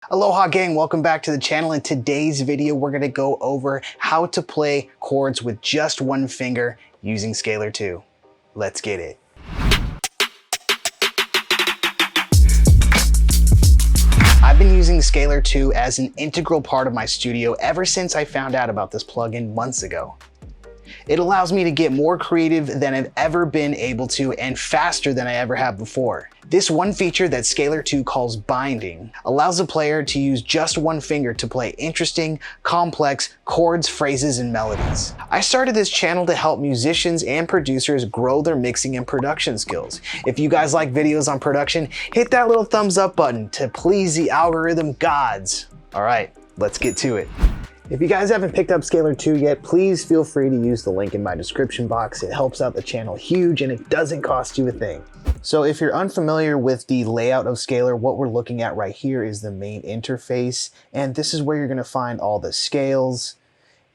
Aloha gang, welcome back to the channel. In today's video, we're gonna go over how to play chords with just one finger using Scalar 2. Let's get it. I've been using Scalar 2 as an integral part of my studio ever since I found out about this plugin months ago. It allows me to get more creative than I've ever been able to and faster than I ever have before. This one feature that Scalar 2 calls binding allows the player to use just one finger to play interesting, complex chords, phrases, and melodies. I started this channel to help musicians and producers grow their mixing and production skills. If you guys like videos on production, hit that little thumbs up button to please the algorithm gods. All right, let's get to it. If you guys haven't picked up Scalar 2 yet, please feel free to use the link in my description box. It helps out the channel huge and it doesn't cost you a thing. So if you're unfamiliar with the layout of Scalar, what we're looking at right here is the main interface. And this is where you're gonna find all the scales,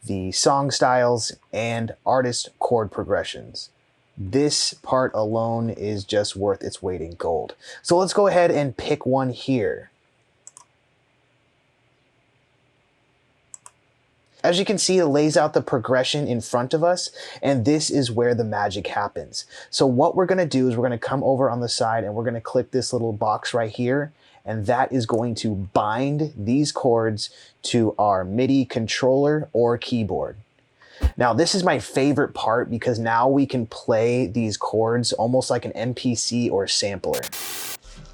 the song styles, and artist chord progressions. This part alone is just worth its weight in gold. So let's go ahead and pick one here. As you can see, it lays out the progression in front of us, and this is where the magic happens. So what we're gonna do is we're gonna come over on the side and we're gonna click this little box right here, and that is going to bind these chords to our MIDI controller or keyboard. Now, this is my favorite part because now we can play these chords almost like an MPC or sampler.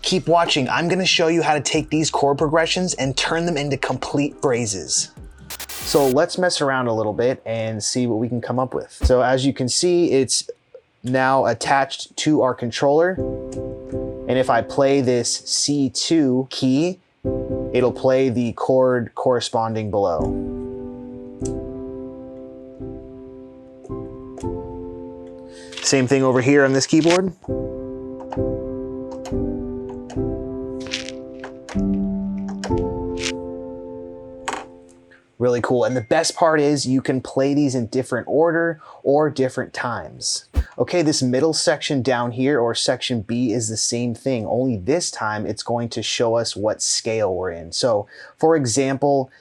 Keep watching. I'm gonna show you how to take these chord progressions and turn them into complete phrases. So let's mess around a little bit and see what we can come up with. So as you can see, it's now attached to our controller. And if I play this C2 key, it'll play the chord corresponding below. Same thing over here on this keyboard. Really cool. And the best part is you can play these in different order or different times. Okay, this middle section down here, or section B, is the same thing, only this time it's going to show us what scale we're in. So for example,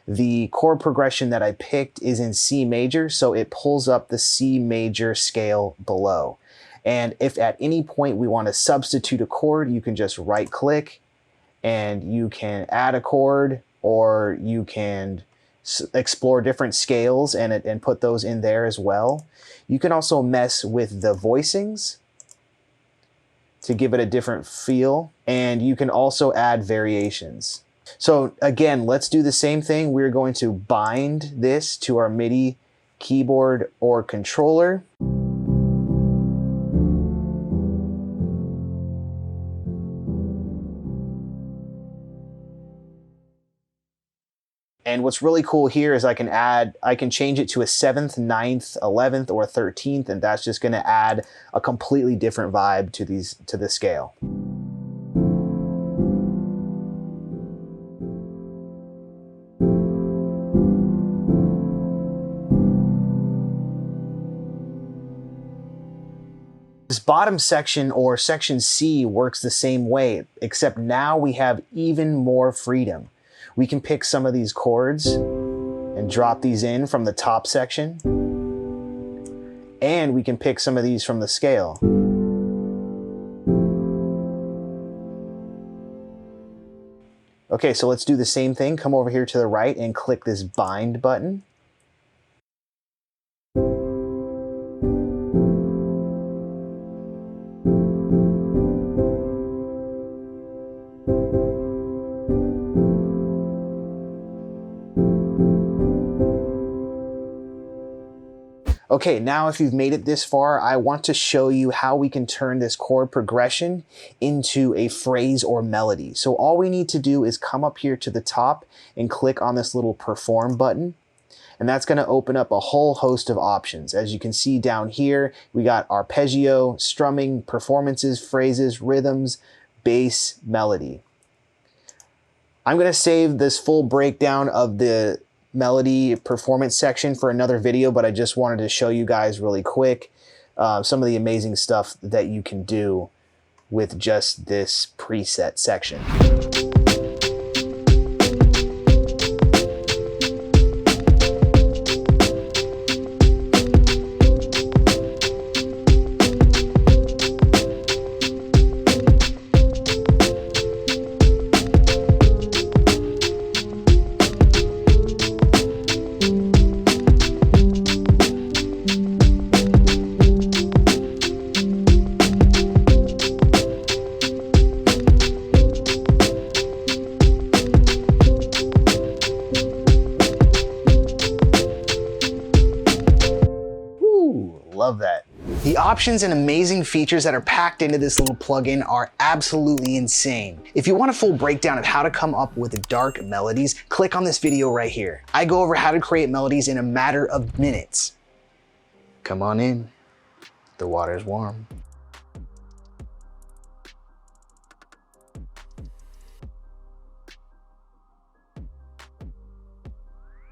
the chord progression that I picked is in C major, so it pulls up the C major scale below. And if at any point we want to substitute a chord, you can just right click and you can add a chord, or you can explore different scales and put those in there as well. You can also mess with the voicings to give it a different feel, and you can also add variations. So again, let's do the same thing. We're going to bind this to our MIDI keyboard or controller. And what's really cool here is I can change it to a 7th, 9th, 11th, or 13th, and that's just gonna add a completely different vibe to the scale. This bottom section, or section C, works the same way, except now we have even more freedom. We can pick some of these chords and drop these in from the top section. And we can pick some of these from the scale. Okay, so let's do the same thing. Come over here to the right and click this bind button. Okay, now if you've made it this far, I want to show you how we can turn this chord progression into a phrase or melody. So all we need to do is come up here to the top and click on this little perform button. And that's going to open up a whole host of options. As you can see down here, we got arpeggio, strumming, performances, phrases, rhythms, bass, melody. I'm going to save this full breakdown of the melody performance section for another video, but I just wanted to show you guys really quick some of the amazing stuff that you can do with just this preset section. options and amazing features that are packed into this little plugin are absolutely insane. If you want a full breakdown of how to come up with dark melodies, click on this video right here. I go over how to create melodies in a matter of minutes. Come on in, the water's warm.